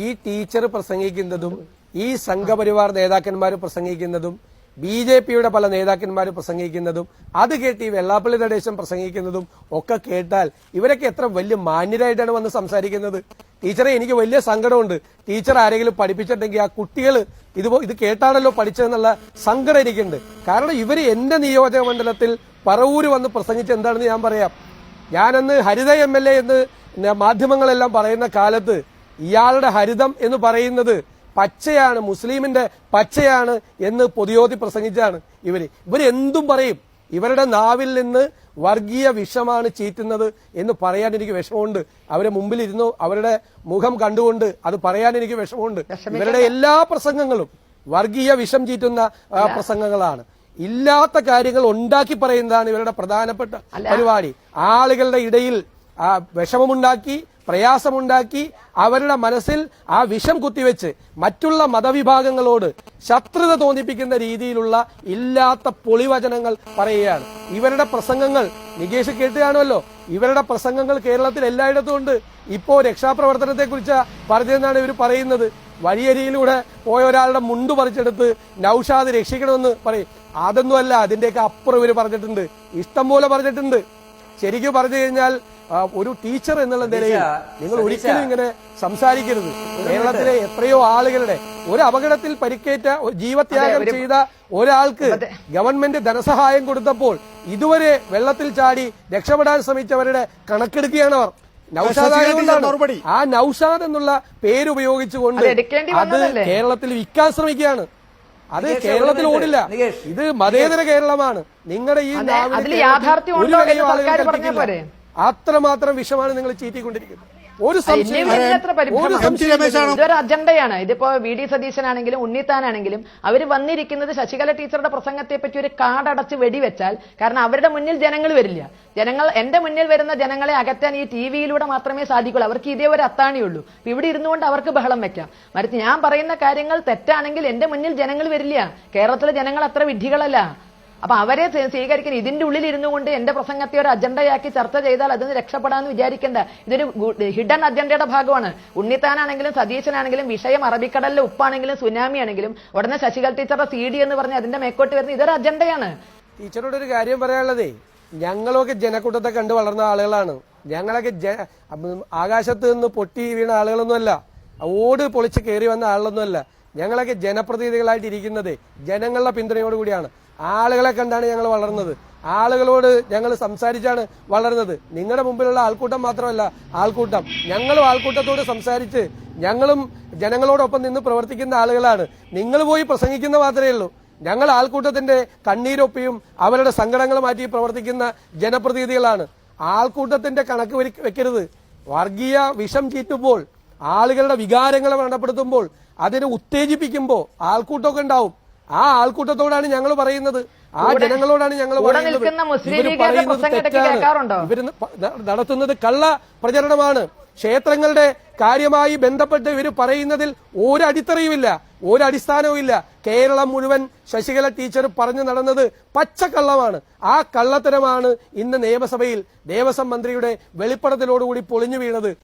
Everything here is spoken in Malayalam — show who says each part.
Speaker 1: ഈ ടീച്ചർ പ്രസംഗിക്കുന്നതും ഈ സംഘപരിവാർ നേതാക്കന്മാർ പ്രസംഗിക്കുന്നതും ബിജെപിയുടെ പല നേതാക്കന്മാർ പ്രസംഗിക്കുന്നതും അത് കേട്ട് ഈ വെള്ളാപ്പള്ളി നടേശൻ പ്രസംഗിക്കുന്നതും ഒക്കെ കേട്ടാൽ ഇവരൊക്കെ എത്ര വലിയ മാന്യരായിട്ടാണ് വന്ന് സംസാരിക്കുന്നത്. ടീച്ചറെ, എനിക്ക് വലിയ സങ്കടമുണ്ട്. ടീച്ചർ ആരെങ്കിലും പഠിപ്പിച്ചിട്ടുണ്ടെങ്കിൽ ആ കുട്ടികൾ ഇത് കേട്ടാണല്ലോ പഠിച്ചതെന്നുള്ള സങ്കടം എനിക്കുണ്ട്. കാരണം ഇവര് എന്റെ നിയോജക മണ്ഡലത്തിൽ പറവൂര് വന്ന് പ്രസംഗിച്ച് എന്താണെന്ന് ഞാൻ പറയാം. ഞാനന്ന് ഹരിത MLA എന്ന് മാധ്യമങ്ങളെല്ലാം പറയുന്ന കാലത്ത് ഇയാളുടെ ഹരിതം എന്ന് പറയുന്നത് പച്ചയാണ്, മുസ്ലിമിന്റെ പച്ചയാണ് എന്ന് പൊതുയോധി പ്രസംഗിച്ചാണ്. ഇവരെന്തും പറയും. ഇവരുടെ നാവിൽ നിന്ന് വർഗീയ വിഷമാണ് ചീറ്റുന്നത് എന്ന് പറയാൻ എനിക്ക് വിഷമമുണ്ട്. അവരെ മുമ്പിലിരുന്നു അവരുടെ മുഖം കണ്ടുകൊണ്ട് അത് പറയാൻ എനിക്ക് വിഷമമുണ്ട്. ഇവരുടെ എല്ലാ പ്രസംഗങ്ങളും വർഗീയ വിഷം ചീറ്റുന്ന പ്രസംഗങ്ങളാണ്. ഇല്ലാത്ത കാര്യങ്ങൾ ഉണ്ടാക്കി പറയുന്നതാണ് ഇവരുടെ പ്രധാനപ്പെട്ട പരിപാടി. ആളുകളുടെ ഇടയിൽ വിഷമമുണ്ടാക്കി, പ്രയാസമുണ്ടാക്കി, അവരുടെ മനസ്സിൽ ആ വിഷം കുത്തിവെച്ച് മറ്റുള്ള മതവിഭാഗങ്ങളോട് ശത്രുത തോന്നിപ്പിക്കുന്ന രീതിയിലുള്ള ഇല്ലാത്ത പൊളിവചനങ്ങൾ പറയുകയാണ്. ഇവരുടെ പ്രസംഗങ്ങൾ നികേഷ് കേട്ടുകാണുമല്ലോ. ഇവരുടെ പ്രസംഗങ്ങൾ കേരളത്തിൽ എല്ലായിടത്തും ഉണ്ട്. ഇപ്പോ രക്ഷാപ്രവർത്തനത്തെ കുറിച്ച് പറഞ്ഞതെന്നാണ് ഇവർ പറയുന്നത്. വഴിയരിയിലൂടെ പോയ ഒരാളുടെ മുണ്ട് പറിച്ചെടുത്ത് നൌഷാദ് രക്ഷിക്കണമെന്ന് പറയും. അതൊന്നുമല്ല, അതിന്റെയൊക്കെ അപ്പുറം ഇവർ പറഞ്ഞിട്ടുണ്ട്, ഇഷ്ടം പോലെ പറഞ്ഞിട്ടുണ്ട്. ശരിക്കും പറഞ്ഞു കഴിഞ്ഞാൽ ഒരു ടീച്ചർ എന്നുള്ള നിലയിൽ നിങ്ങൾ ഒരിക്കലും ഇങ്ങനെ സംസാരിക്കരുത്. കേരളത്തിലെ എത്രയോ ആളുകളുടെ ഒരു അപകടത്തിൽ പരിക്കേറ്റ ജീവത്യാഗം ചെയ്ത ഒരാൾക്ക് ഗവൺമെന്റ് ധനസഹായം കൊടുത്തപ്പോൾ ഇതുവരെ വെള്ളത്തിൽ ചാടി രക്ഷപ്പെടാൻ ശ്രമിച്ചവരുടെ കണക്കെടുക്കുകയാണ് അവർ. നൌഷാദ് ആ നൌഷാദ് എന്നുള്ള പേരുപയോഗിച്ചുകൊണ്ട് അത് കേരളത്തിൽ വിൽക്കാൻ ശ്രമിക്കുകയാണ്. അത് കേരളത്തിൽ ഓടില്ല. ഇത് മതേതര കേരളമാണ്. നിങ്ങളുടെ ഈ അത്രമാത്രം വിഷമാണ് നിങ്ങൾ ചീറ്റിക്കൊണ്ടിരിക്കുന്നത്. ഒരു
Speaker 2: ഇതൊരു അജണ്ടയാണ്. ഇതിപ്പോ VD സതീശനാണെങ്കിലും ഉണ്ണിത്താനാണെങ്കിലും അവർ വന്നിരിക്കുന്നത് ശശികല ടീച്ചറുടെ പ്രസംഗത്തെ പറ്റി ഒരു കാടടച്ച് വെടിവെച്ചാൽ, കാരണം അവരുടെ മുന്നിൽ ജനങ്ങൾ വരില്ല. എന്റെ മുന്നിൽ വരുന്ന ജനങ്ങളെ അകറ്റാൻ ഈ TV-യിലൂടെ മാത്രമേ സാധിക്കുള്ളൂ. അവർക്ക് ഇതേ ഒരു അത്താണിയുള്ളൂ. ഇവിടെ ഇരുന്നുകൊണ്ട് അവർക്ക് ബഹളം വെക്കാം. മറിച്ച് ഞാൻ പറയുന്ന കാര്യങ്ങൾ തെറ്റാണെങ്കിൽ എന്റെ മുന്നിൽ ജനങ്ങൾ വരില്ല. കേരളത്തിലെ ജനങ്ങൾ അത്ര വിഡ്ഢികളല്ല. അപ്പൊ അവരെ സ്വീകരിക്കാൻ ഇതിന്റെ ഉള്ളിൽ ഇരുന്നു കൊണ്ട് എന്റെ പ്രസംഗത്തെ ഒരു അജണ്ടയാക്കി ചർച്ച ചെയ്താൽ അതിന് രക്ഷപ്പെടാന്ന് വിചാരിക്കേണ്ട. ഇതൊരു ഹിഡൻ അജണ്ടയുടെ ഭാഗമാണ്. ഉണ്ണിത്താനാണെങ്കിലും സതീശനാണെങ്കിലും വിഷയം അറബിക്കടലിലെ ഉപ്പാണെങ്കിലും സുനാമി ആണെങ്കിലും ഉടനെ ശശികല ടീച്ചറുടെ CD എന്ന് പറഞ്ഞ് അതിന്റെ മേക്കോട്ട് വരുന്ന ഇതൊരു അജണ്ടയാണ്.
Speaker 1: ടീച്ചറോട് ഒരു കാര്യം പറയാനുള്ളതേ, ഞങ്ങളൊക്കെ ജനക്കൂട്ടത്തെ കണ്ടു വളർന്ന ആളുകളാണ്. ഞങ്ങളൊക്കെ ആകാശത്ത് നിന്ന് പൊട്ടി വീണ ആളുകളൊന്നുമല്ല, ഓട് പൊളിച്ച് കയറി വന്ന ആളുകളൊന്നുമല്ല. ഞങ്ങളൊക്കെ ജനപ്രതിനിധികളായിട്ട് ഇരിക്കുന്നത് ജനങ്ങളുടെ പിന്തുണയോടുകൂടിയാണ്. ആളുകളെ കണ്ടാണ് ഞങ്ങൾ വളർന്നത്. ആളുകളോട് ഞങ്ങൾ സംസാരിച്ചാണ് വളർന്നത്. നിങ്ങളുടെ മുമ്പിലുള്ള ആൾക്കൂട്ടം മാത്രമല്ല ആൾക്കൂട്ടം. ഞങ്ങളും ആൾക്കൂട്ടത്തോട് സംസാരിച്ച് ഞങ്ങളും ജനങ്ങളോടൊപ്പം നിന്ന് പ്രവർത്തിക്കുന്ന ആളുകളാണ്. നിങ്ങൾ പോയി പ്രസംഗിക്കുന്ന മാത്രമേ ഉള്ളൂ. ഞങ്ങൾ ആൾക്കൂട്ടത്തിന്റെ കണ്ണീരൊപ്പിയും അവരുടെ സങ്കടങ്ങൾ മാറ്റി പ്രവർത്തിക്കുന്ന ജനപ്രതിനിധികളാണ്. ആൾക്കൂട്ടത്തിന്റെ കണക്ക് വെക്കരുത്. വർഗീയ വിഷം ചീറ്റുമ്പോൾ, ആളുകളുടെ വികാരങ്ങളെ വ്രണപ്പെടുത്തുമ്പോൾ, അതിനെ ഉത്തേജിപ്പിക്കുമ്പോൾ ആൾക്കൂട്ടമൊക്കെ ഉണ്ടാവും. ആ ആൾക്കൂട്ടത്തോടാണ് ഞങ്ങൾ പറയുന്നത്, ആ ജനങ്ങളോടാണ് ഞങ്ങൾ പറയുന്നത്. ഇവർ പറയുന്നത് തെറ്റാണ്. ഇവർ നടത്തുന്നത് കള്ള പ്രചരണമാണ്. ക്ഷേത്രങ്ങളുടെ കാര്യമായി ബന്ധപ്പെട്ട് ഇവർ പറയുന്നതിൽ ഒരടിത്തറയുമില്ല, ഒരടിസ്ഥാനവുമില്ല. കേരളം മുഴുവൻ ശശികല ടീച്ചർ പറഞ്ഞു നടന്നത് പച്ചക്കള്ളമാണ്. ആ കള്ളത്തരമാണ് ഇന്ന് നിയമസഭയിൽ ദേവസ്വം മന്ത്രിയുടെ വെളിപ്പെടുത്തലോടുകൂടി പൊളിഞ്ഞു വീണത്.